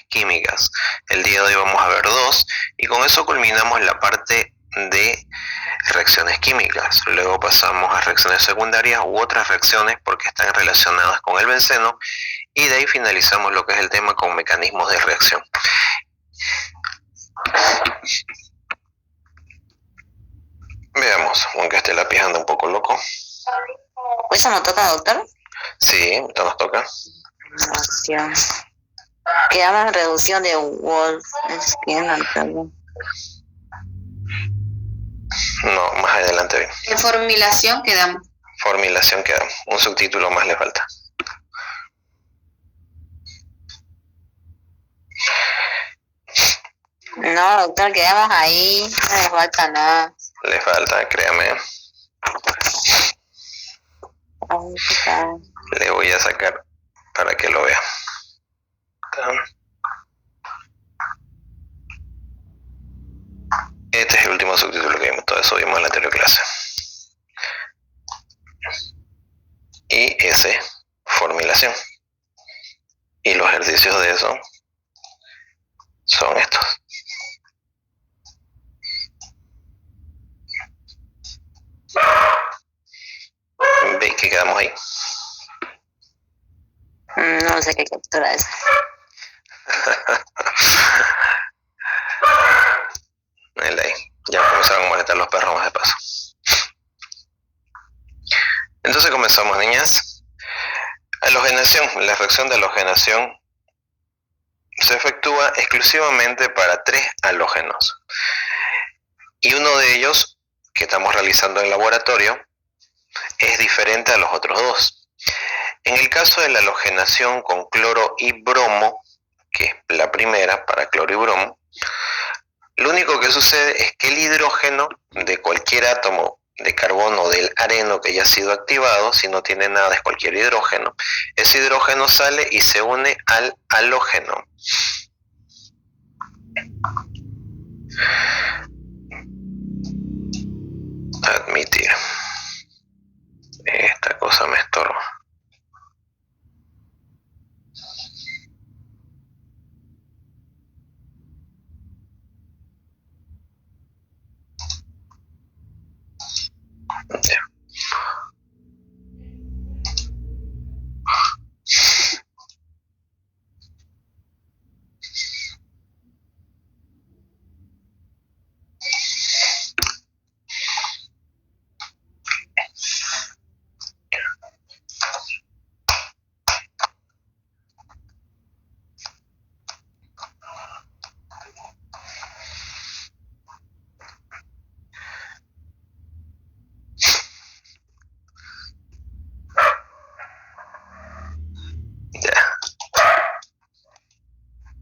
químicas. El día de hoy vamos a ver dos y con eso culminamos la parte de reacciones químicas. Luego pasamos a reacciones secundarias u otras reacciones porque están relacionadas con el benceno y de ahí finalizamos lo que es el tema con mecanismos de reacción. Veamos, aunque este lápiz anda un poco loco. ¿Eso nos toca, doctor? Sí, esto nos toca. Reacción. Quedamos en reducción de Wolf. No, más adelante bien. En formulación quedamos. Formulación quedamos. Un subtítulo más le falta. No, doctor, quedamos ahí. No le falta nada. Le falta, créame. Le voy a sacar para que lo vea. Este es el último subtítulo que vimos, todo eso vimos en la anterior clase. Y ese, formulación. Y los ejercicios de eso son estos. ¿Veis que quedamos ahí? No sé qué captura es. Ya comenzaron a molestar los perros más de paso. Entonces comenzamos, niñas. Halogenación. La reacción de halogenación se efectúa exclusivamente para 3 halógenos. Y uno de ellos, que estamos realizando en el laboratorio, es diferente a los otros dos. En el caso de la halogenación con cloro y bromo, que es la primera para cloro y bromo, lo único que sucede es que el hidrógeno de cualquier átomo de carbono del areno que haya sido activado, si no tiene nada es cualquier hidrógeno, ese hidrógeno sale y se une al halógeno. Admitir. Esta cosa me estorba. Ya.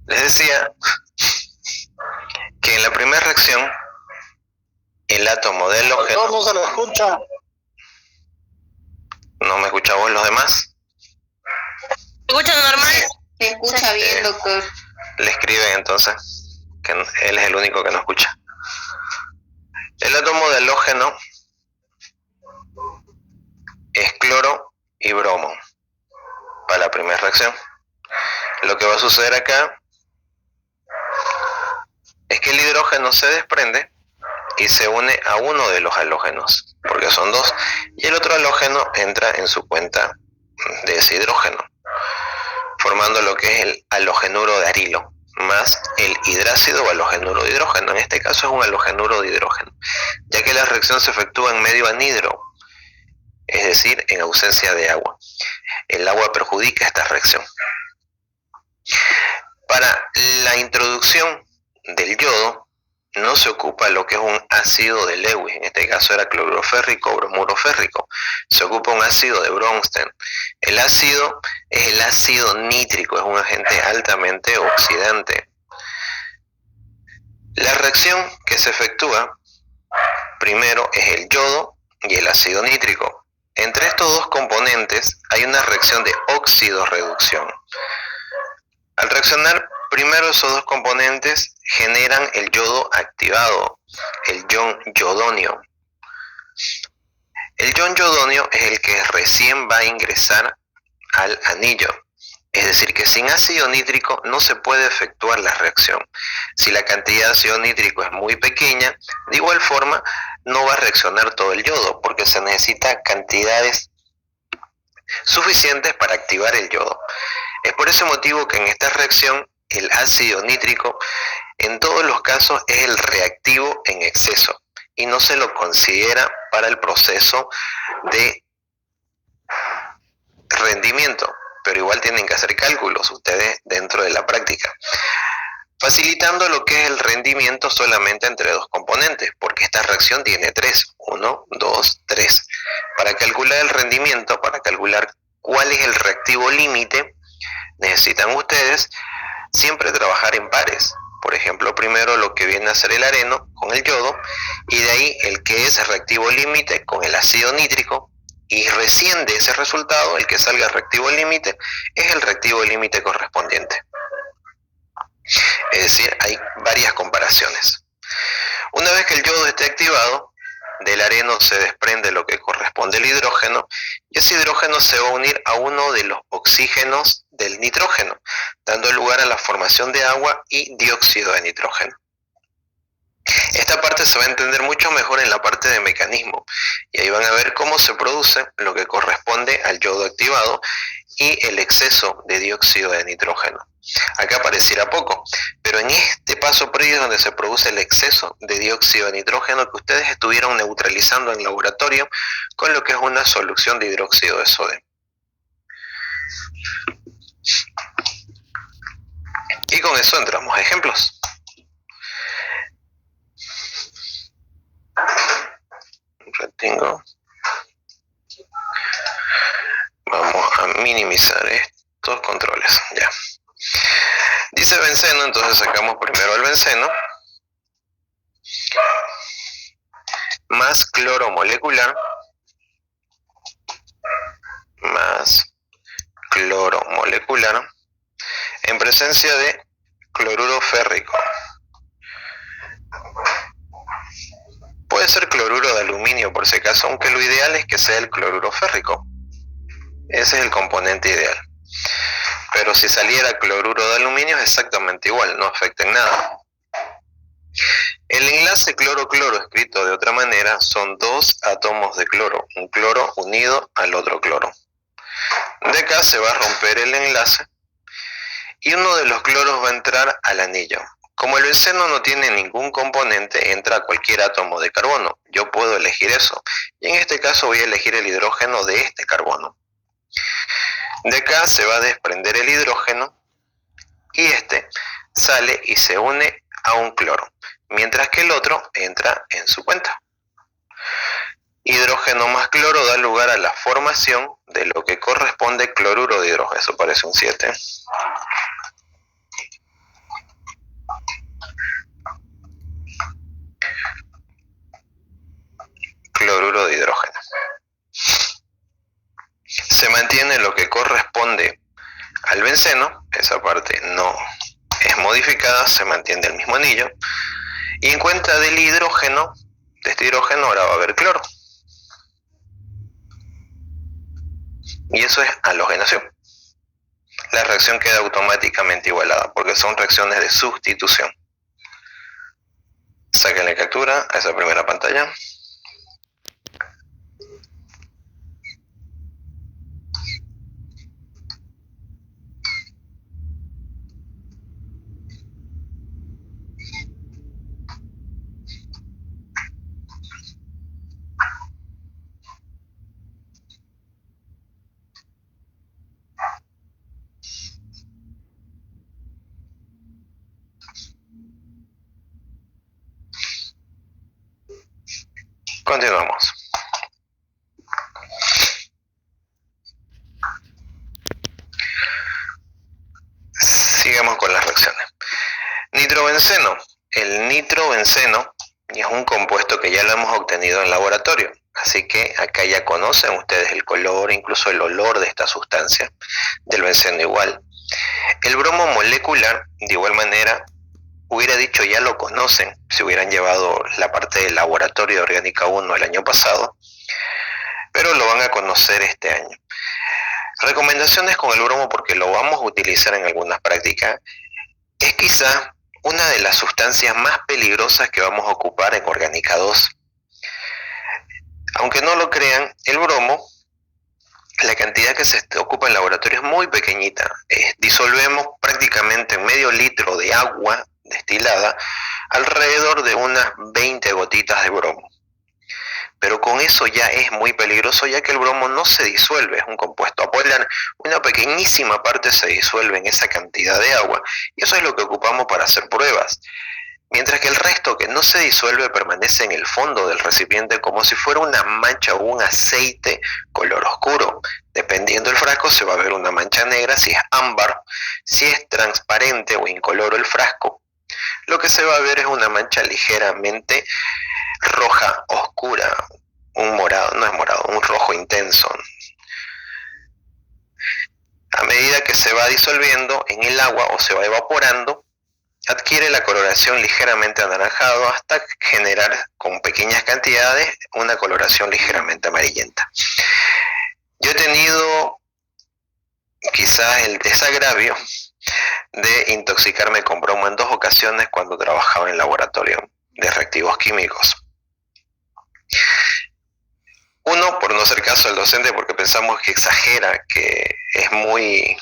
Les decía que en la primera reacción el átomo de halógeno... ¿Cómo se lo escucha? ¿No me escucha vos los demás? ¿Escucha normal? Se escucha bien, doctor. Le escriben entonces, que él es el único que no escucha. El átomo de halógeno es cloro y bromo para la primera reacción. Lo que va a suceder acá es que el hidrógeno se desprende y se une a uno de los halógenos, porque son dos, y el otro halógeno entra en su cuenta de ese hidrógeno, formando lo que es el halogenuro de arilo, más el hidrácido o halogenuro de hidrógeno. En este caso es un halogenuro de hidrógeno, ya que la reacción se efectúa en medio anhidro, es decir, en ausencia de agua. El agua perjudica esta reacción. Para la introducción del yodo no se ocupa lo que es un ácido de Lewis, en este caso era cloruro férrico o bromuro férrico, se ocupa un ácido de Bronsted. El ácido es el ácido nítrico, es un agente altamente oxidante. La reacción que se efectúa primero es el yodo y el ácido nítrico. Entre estos dos componentes hay una reacción de óxido-reducción. Al reaccionar primero esos dos componentes generan el yodo activado, el ion yodonio. El ion yodonio es el que recién va a ingresar al anillo. Es decir, que sin ácido nítrico no se puede efectuar la reacción. Si la cantidad de ácido nítrico es muy pequeña, de igual forma no va a reaccionar todo el yodo, porque se necesita cantidades suficientes para activar el yodo. Es por ese motivo que en esta reacción el ácido nítrico en todos los casos es el reactivo en exceso y no se lo considera para el proceso de rendimiento, pero igual tienen que hacer cálculos ustedes dentro de la práctica, facilitando lo que es el rendimiento solamente entre dos componentes, porque esta reacción tiene 3, 1, 2, 3. Para calcular el rendimiento, para calcular cuál es el reactivo límite, necesitan ustedes siempre trabajar en pares. Por ejemplo, primero lo que viene a ser el areno con el yodo, y de ahí el que es reactivo límite con el ácido nítrico, y recién de ese resultado, el que salga reactivo límite, es el reactivo límite correspondiente. Es decir, hay varias comparaciones. Una vez que el yodo esté activado, del areno se desprende lo que corresponde al hidrógeno, y ese hidrógeno se va a unir a uno de los oxígenos del nitrógeno, dando lugar a la formación de agua y dióxido de nitrógeno. Esta parte se va a entender mucho mejor en la parte de mecanismo, y ahí van a ver cómo se produce lo que corresponde al yodo activado y el exceso de dióxido de nitrógeno. Acá pareciera poco, pero en este paso previo es donde se produce el exceso de dióxido de nitrógeno que ustedes estuvieron neutralizando en laboratorio con lo que es una solución de hidróxido de sodio. Y con eso entramos a ejemplos. Retengo. Vamos a minimizar estos controles. Ya. Dice benceno, entonces sacamos primero el benceno. Más cloro molecular. Más cloro molecular. En presencia de cloruro férrico. Puede ser cloruro de aluminio por si acaso, aunque lo ideal es que sea el cloruro férrico. Ese es el componente ideal. Pero si saliera cloruro de aluminio es exactamente igual, no afecta en nada. El enlace cloro-cloro, escrito de otra manera, son dos átomos de cloro, un cloro unido al otro cloro. De acá se va a romper el enlace y uno de los cloros va a entrar al anillo. Como el benceno no tiene ningún componente, entra cualquier átomo de carbono. Yo puedo elegir eso. Y en este caso voy a elegir el hidrógeno de este carbono. De acá se va a desprender el hidrógeno y este sale y se une a un cloro, mientras que el otro entra en su cuenta. Hidrógeno más cloro da lugar a la formación de lo que corresponde cloruro de hidrógeno. Eso parece un 7. Cloruro de hidrógeno. Se mantiene lo que corresponde al benceno, esa parte no es modificada, se mantiene el mismo anillo, y en cuenta del hidrógeno, de este hidrógeno ahora va a haber cloro. Y eso es halogenación. La reacción queda automáticamente igualada, porque son reacciones de sustitución. Sáquenle captura a esa primera pantalla. Continuamos. Sigamos con las reacciones. Nitrobenceno. El nitrobenceno es un compuesto que ya lo hemos obtenido en laboratorio, así que acá ya conocen ustedes el color, incluso el olor de esta sustancia, del benceno igual. El bromo molecular, de igual manera, hubiera dicho ya lo conocen si hubieran llevado la parte del laboratorio de Orgánica 1 el año pasado, pero lo van a conocer este año. Recomendaciones con el bromo, porque lo vamos a utilizar en algunas prácticas. Es quizá una de las sustancias más peligrosas que vamos a ocupar en Orgánica 2. Aunque no lo crean, el bromo, la cantidad que se ocupa en laboratorio es muy pequeñita. Disolvemos prácticamente medio litro de agua destilada alrededor de unas 20 gotitas de bromo. Pero con eso ya es muy peligroso, ya que el bromo no se disuelve, es un compuesto apolar, una pequeñísima parte se disuelve en esa cantidad de agua, y eso es lo que ocupamos para hacer pruebas. Mientras que el resto que no se disuelve permanece en el fondo del recipiente como si fuera una mancha o un aceite color oscuro. Dependiendo del frasco se va a ver una mancha negra, si es ámbar, si es transparente o incoloro el frasco, lo que se va a ver es una mancha ligeramente roja oscura, un morado, no es morado, un rojo intenso. A medida que se va disolviendo en el agua o se va evaporando, adquiere la coloración ligeramente anaranjado hasta generar con pequeñas cantidades una coloración ligeramente amarillenta. Yo he tenido quizás el desagravio de intoxicarme con bromo en 2 ocasiones cuando trabajaba en el laboratorio de reactivos químicos. Uno, por no hacer caso al docente, porque pensamos que exagera, que es muy,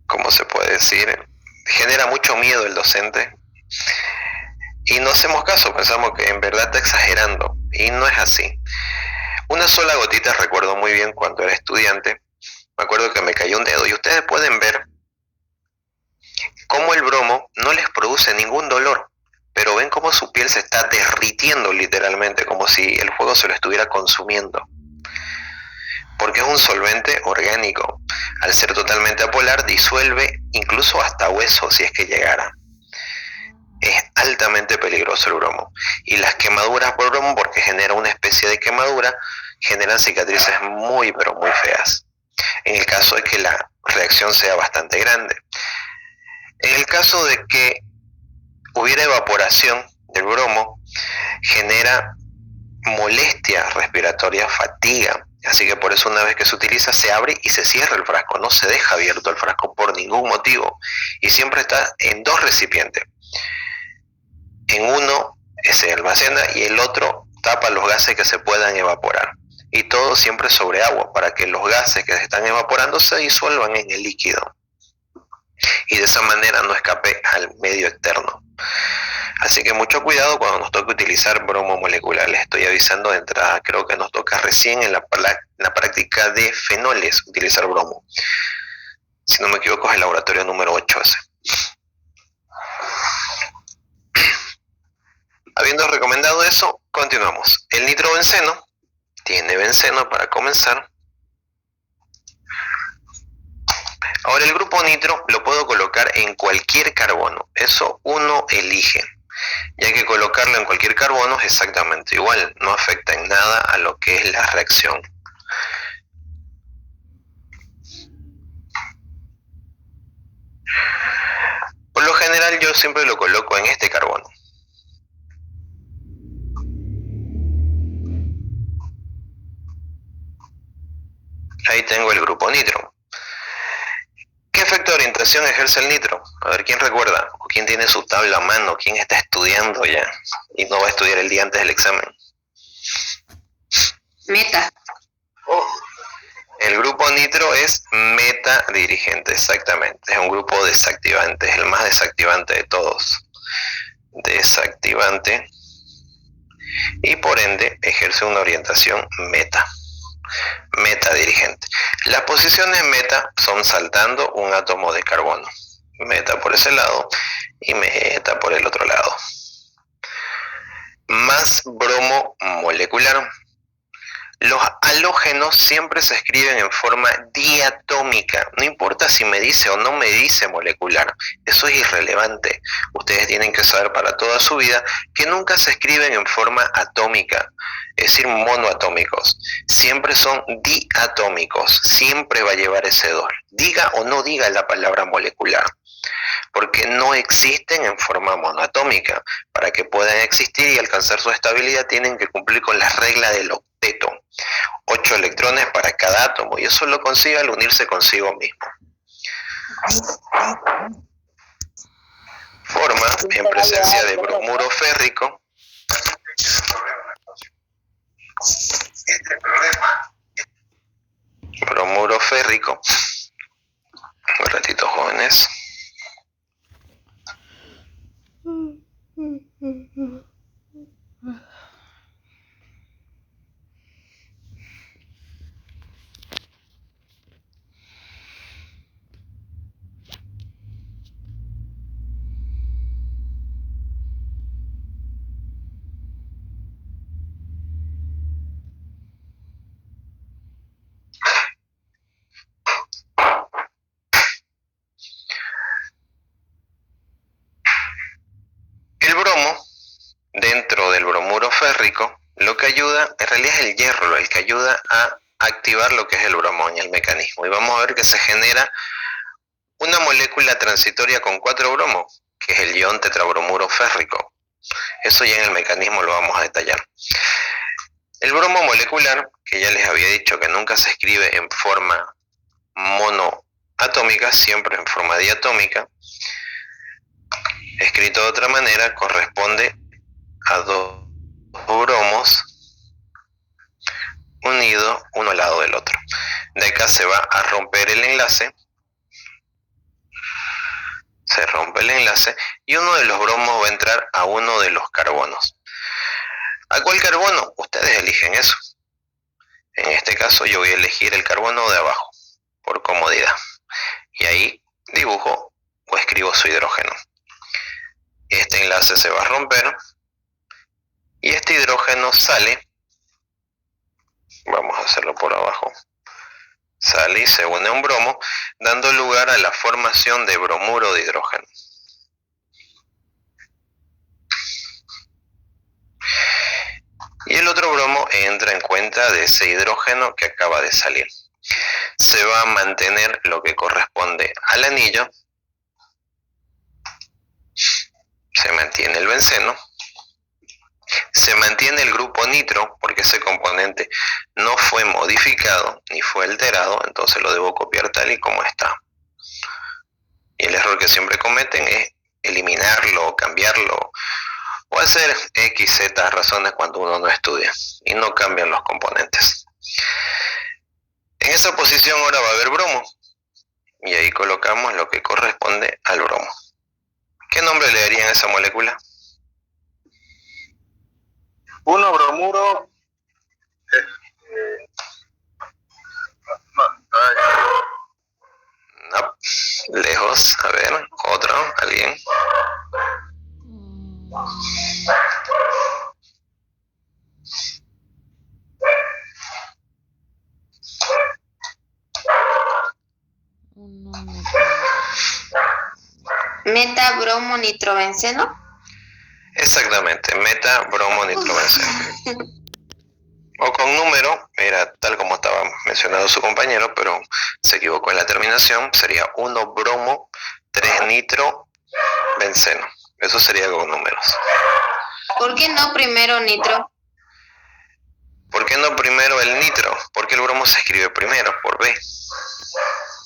¿cómo se puede decir? Genera mucho miedo el docente. Y no hacemos caso, pensamos que en verdad está exagerando. Y no es así. Una sola gotita recuerdo muy bien cuando era estudiante. Me acuerdo que me cayó un dedo y ustedes pueden ver cómo el bromo no les produce ningún dolor, pero ven cómo su piel se está derritiendo literalmente, como si el fuego se lo estuviera consumiendo. Porque es un solvente orgánico. Al ser totalmente apolar, disuelve incluso hasta hueso si es que llegara. Es altamente peligroso el bromo. Y las quemaduras por bromo, porque genera una especie de quemadura, generan cicatrices muy pero muy feas, en el caso de que la reacción sea bastante grande. En el caso de que hubiera evaporación del bromo, genera molestia respiratoria, fatiga. Así que por eso una vez que se utiliza se abre y se cierra el frasco, no se deja abierto el frasco por ningún motivo. Y siempre está en 2 recipientes. En uno se almacena y el otro tapa los gases que se puedan evaporar. Y todo siempre sobre agua, para que los gases que se están evaporando se disuelvan en el líquido. Y de esa manera no escape al medio externo. Así que mucho cuidado cuando nos toque utilizar bromo molecular. Les estoy avisando de entrada, creo que nos toca recién en la práctica de fenoles utilizar bromo. Si no me equivoco es el laboratorio número 8 ese. Habiendo recomendado eso, continuamos. El nitrobenceno tiene benceno para comenzar. Ahora el grupo nitro lo puedo colocar en cualquier carbono, eso uno elige, ya que colocarlo en cualquier carbono es exactamente igual, no afecta en nada a lo que es la reacción. Por lo general yo siempre lo coloco en este carbono. Ahí tengo el grupo nitro. ¿Qué efecto de orientación ejerce el nitro? A ver, ¿quién recuerda? ¿O quién tiene su tabla a mano? ¿Quién está estudiando ya y no va a estudiar el día antes del examen? Meta. El grupo nitro es meta dirigente, exactamente. Es un grupo desactivante, es el más desactivante de todos. Desactivante. Y por ende ejerce una orientación meta. Meta dirigente. Las posiciones meta son saltando un átomo de carbono. Meta por ese lado y meta por el otro lado. Más bromo molecular. Los halógenos siempre se escriben en forma diatómica. No importa si me dice o no me dice molecular. Eso es irrelevante. Ustedes tienen que saber para toda su vida que nunca se escriben en forma atómica, es decir, monoatómicos. Siempre son diatómicos. Siempre va a llevar ese 2. Diga o no diga la palabra molecular, porque no existen en forma monoatómica. Para que puedan existir y alcanzar su estabilidad tienen que cumplir con las reglas del octavo cuarteto, 8 electrones para cada átomo, y eso lo consigue al unirse consigo mismo. Forma, en presencia de bromuro férrico, bromuro férrico, un ratito, jóvenes. El bromo, dentro del bromuro férrico, lo que ayuda, en realidad es el hierro el que ayuda a activar lo que es el bromón y el mecanismo. Y vamos a ver que se genera una molécula transitoria con 4 bromos, que es el ion tetrabromuro férrico. Eso ya en el mecanismo lo vamos a detallar. El bromo molecular, que ya les había dicho que nunca se escribe en forma monoatómica, siempre en forma diatómica, escrito de otra manera, corresponde a 2 bromos unidos uno al lado del otro. De acá se va a romper el enlace, se rompe el enlace y uno de los bromos va a entrar a uno de los carbonos. ¿A cuál carbono? Ustedes eligen eso. En este caso yo voy a elegir el carbono de abajo, por comodidad. Y ahí dibujo o escribo su hidrógeno. Este enlace se va a romper y este hidrógeno sale, vamos a hacerlo por abajo, sale y se une a un bromo, dando lugar a la formación de bromuro de hidrógeno. Y el otro bromo entra en cuenta de ese hidrógeno que acaba de salir. Se va a mantener lo que corresponde al anillo, se mantiene el benceno, se mantiene el grupo nitro, porque ese componente no fue modificado ni fue alterado, entonces lo debo copiar tal y como está. Y el error que siempre cometen es eliminarlo, cambiarlo, o hacer X, Z razones cuando uno no estudia, y no cambian los componentes. En esa posición ahora va a haber bromo, y ahí colocamos lo que corresponde al bromo. ¿Qué nombre le darían a esa molécula? 1 bromuro. No, lejos. A ver, otro, alguien. Metabromo-nitrobenceno. Exactamente, metabromo-nitrobenceno. O con número, era tal como estaba mencionado su compañero, pero se equivocó en la terminación, sería 1-bromo, 3-nitro-benceno. Eso sería con números. ¿Por qué no primero nitro? ¿Por qué no primero el nitro? Porque el bromo se escribe primero, por B.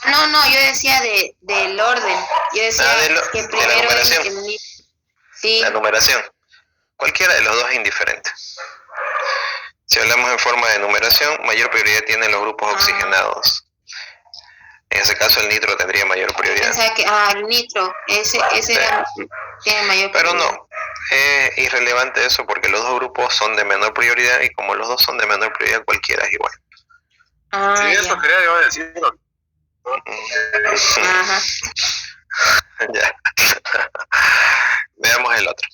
No, yo decía del orden. Yo decía que primero de la numeración. el nitro. Sí. La numeración. Cualquiera de los dos es indiferente. Si hablamos en forma de numeración, mayor prioridad tienen los grupos oxigenados. En ese caso el nitro tendría mayor prioridad. O sea que, el nitro, ese sí. Tiene mayor prioridad. Pero no, es irrelevante eso porque los dos grupos son de menor prioridad y como los dos son de menor prioridad, cualquiera es igual. Sí, eso quería yo decir. Ajá. Ya. Veamos el otro.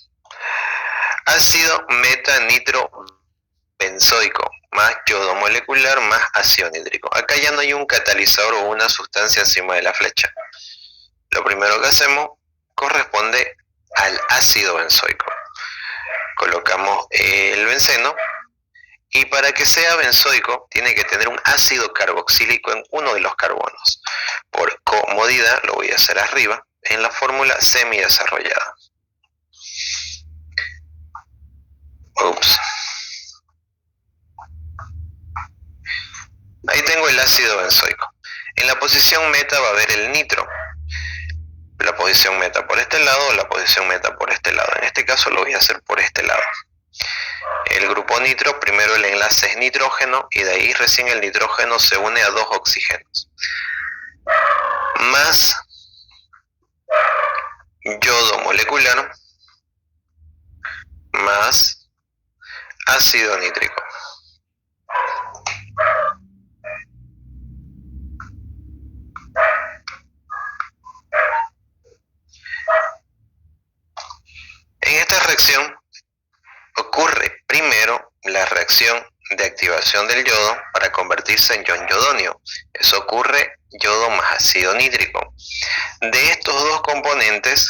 Ácido metanitrobenzoico más yodo molecular más ácido nítrico. Acá ya no hay un catalizador o una sustancia encima de la flecha. Lo primero que hacemos corresponde al ácido benzoico. Colocamos el benceno y para que sea benzoico tiene que tener un ácido carboxílico en uno de los carbonos. Por comodidad lo voy a hacer arriba en la fórmula semidesarrollada. Ups. Ahí tengo el ácido benzoico. En la posición meta va a haber el nitro. La posición meta por este lado o la posición meta por este lado. En este caso lo voy a hacer por este lado. El grupo nitro, primero el enlace es nitrógeno y de ahí recién el nitrógeno se une a 2 oxígenos. Más yodo molecular más ácido nítrico. En esta reacción ocurre primero la reacción de activación del yodo para convertirse en ion-yodonio. Eso ocurre yodo más ácido nítrico. De estos dos componentes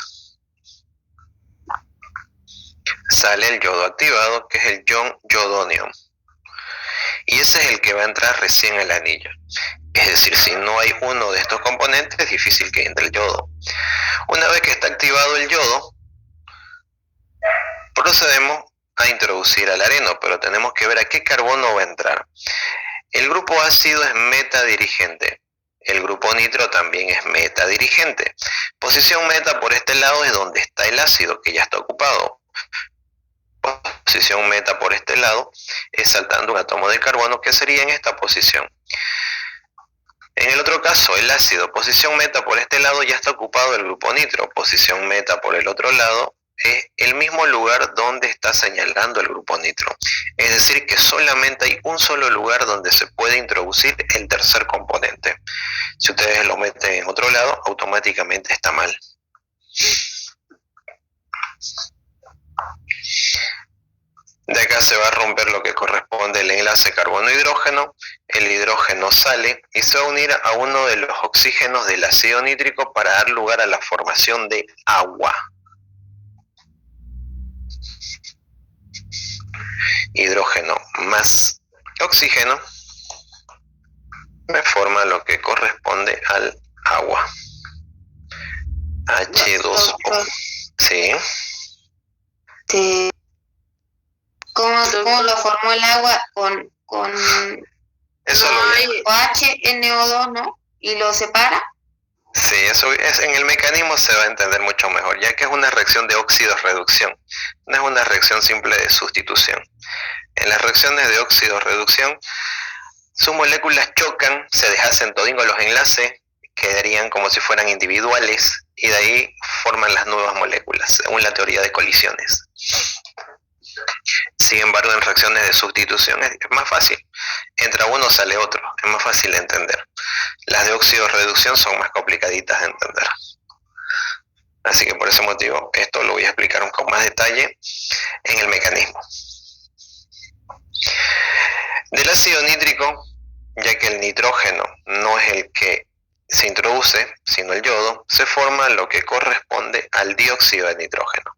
sale el yodo activado, que es el ion-yodonio. Y ese es el que va a entrar recién al anillo. Es decir, si no hay uno de estos componentes, es difícil que entre el yodo. Una vez que está activado el yodo, procedemos a introducir al areno, pero tenemos que ver a qué carbono va a entrar. El grupo ácido es metadirigente. El grupo nitro también es metadirigente. Posición meta por este lado es donde está el ácido, que ya está ocupado. Posición meta por este lado es saltando un átomo de carbono, que sería en esta posición. En el otro caso, el ácido, posición meta por este lado, ya está ocupado el grupo nitro. Posición meta por el otro lado es el mismo lugar donde está señalando el grupo nitro. Es decir, que solamente hay un solo lugar donde se puede introducir el tercer componente. Si ustedes lo meten en otro lado, automáticamente está mal. De acá se va a romper lo que corresponde al enlace carbono-hidrógeno. El hidrógeno sale y se va a unir a uno de los oxígenos del ácido nítrico para dar lugar a la formación de agua. Hidrógeno más oxígeno me forma lo que corresponde al agua. H2O. ¿Sí? Sí. ¿Cómo lo formó el agua con Eso no lo hay HNO2, ¿no? ¿Y lo separa? Sí, eso es, en el mecanismo se va a entender mucho mejor, ya que es una reacción de óxido-reducción, no es una reacción simple de sustitución. En las reacciones de óxido-reducción, sus moléculas chocan, se deshacen todingo los enlaces, quedarían como si fueran individuales, y de ahí forman las nuevas moléculas, según la teoría de colisiones. Sin embargo, en reacciones de sustitución es más fácil. Entra uno, sale otro. Es más fácil de entender. Las de óxido-reducción son más complicaditas de entender. Así que por ese motivo, esto lo voy a explicar con más detalle en el mecanismo. Del ácido nítrico, ya que el nitrógeno no es el que se introduce, sino el yodo, se forma lo que corresponde al dióxido de nitrógeno.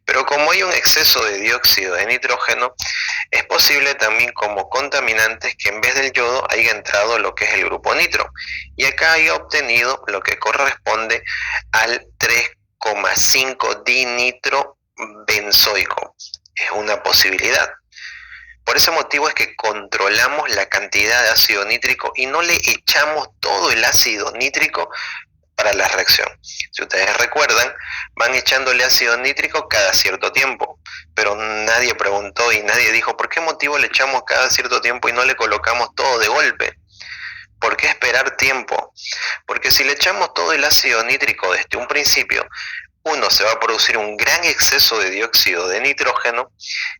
Pero como hay un exceso de dióxido de nitrógeno, es posible también como contaminantes que en vez del yodo haya entrado lo que es el grupo nitro, y acá haya obtenido lo que corresponde al 3,5 dinitrobenzoico. Es una posibilidad. Por ese motivo es que controlamos la cantidad de ácido nítrico y no le echamos todo el ácido nítrico para la reacción. Si ustedes recuerdan, van echándole ácido nítrico cada cierto tiempo, pero nadie preguntó y nadie dijo ¿por qué motivo le echamos cada cierto tiempo y no le colocamos todo de golpe? ¿Por qué esperar tiempo? Porque si le echamos todo el ácido nítrico desde un principio, uno, se va a producir un gran exceso de dióxido de nitrógeno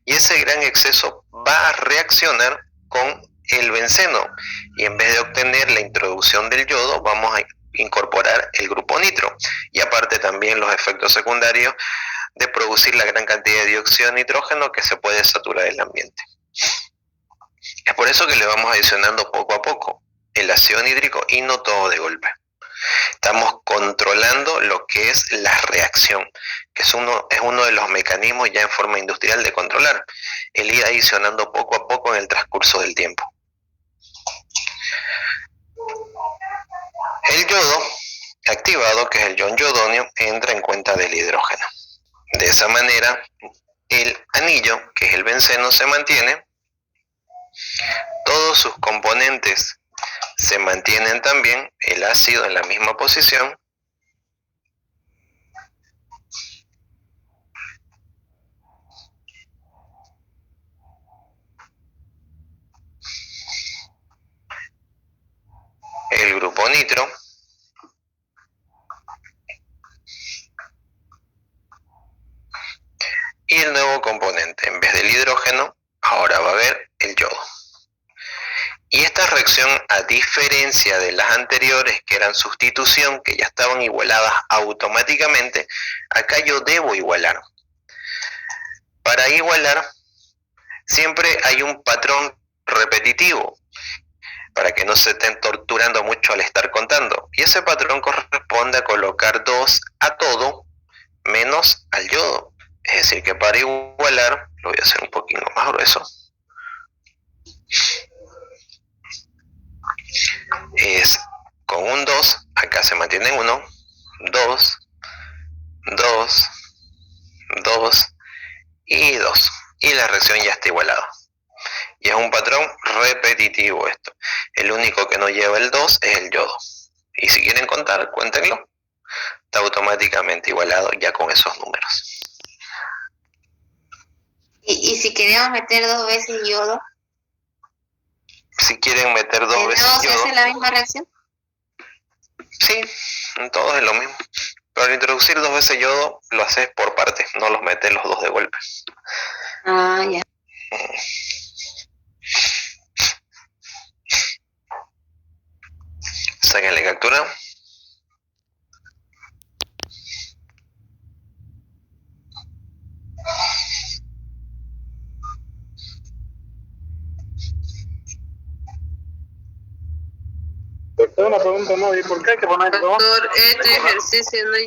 y ese gran exceso va a reaccionar con el benceno y en vez de obtener la introducción del yodo vamos a incorporar el grupo nitro y aparte también los efectos secundarios de producir la gran cantidad de dióxido de nitrógeno que se puede saturar el ambiente. Es por eso que le vamos adicionando poco a poco el ácido nítrico y no todo de golpe. Estamos controlando lo que es la reacción, que es uno de los mecanismos ya en forma industrial de controlar, el ir adicionando poco a poco en el transcurso del tiempo. El yodo activado, que es el ion-yodonio, entra en cuenta del hidrógeno. De esa manera, el anillo, que es el benceno, se mantiene. Todos sus componentes se mantienen también el ácido en la misma posición, el grupo nitro, y el nuevo componente, en vez del hidrógeno, ahora va a haber el yodo. Y esta reacción, a diferencia de las anteriores que eran sustitución, que ya estaban igualadas automáticamente, acá yo debo igualar. Para igualar, siempre hay un patrón repetitivo, para que no se estén torturando mucho al estar contando. Y ese patrón corresponde a colocar 2 a todo menos al yodo. Es decir, que para igualar, lo voy a hacer un poquito más grueso, es con un 2, acá se mantiene 1, 2, 2, 2 y 2. Y la reacción ya está igualada. Y es un patrón repetitivo esto. El único que no lleva el 2 es el yodo. Y si quieren contar, cuéntenlo. Está automáticamente igualado ya con esos números. ¿Y si queremos meter 2 veces yodo? Si quieren meter 2 veces yodo, yodo, ¿se hace la misma reacción? Sí, en todos es lo mismo. Pero al introducir 2 veces yodo, lo haces por partes, no los metes los 2 de golpe. Ah, ya. Sáquenle captura. Tengo una pregunta, ¿no? ¿Y por qué hay que poner 2? Doctor, este ejercicio no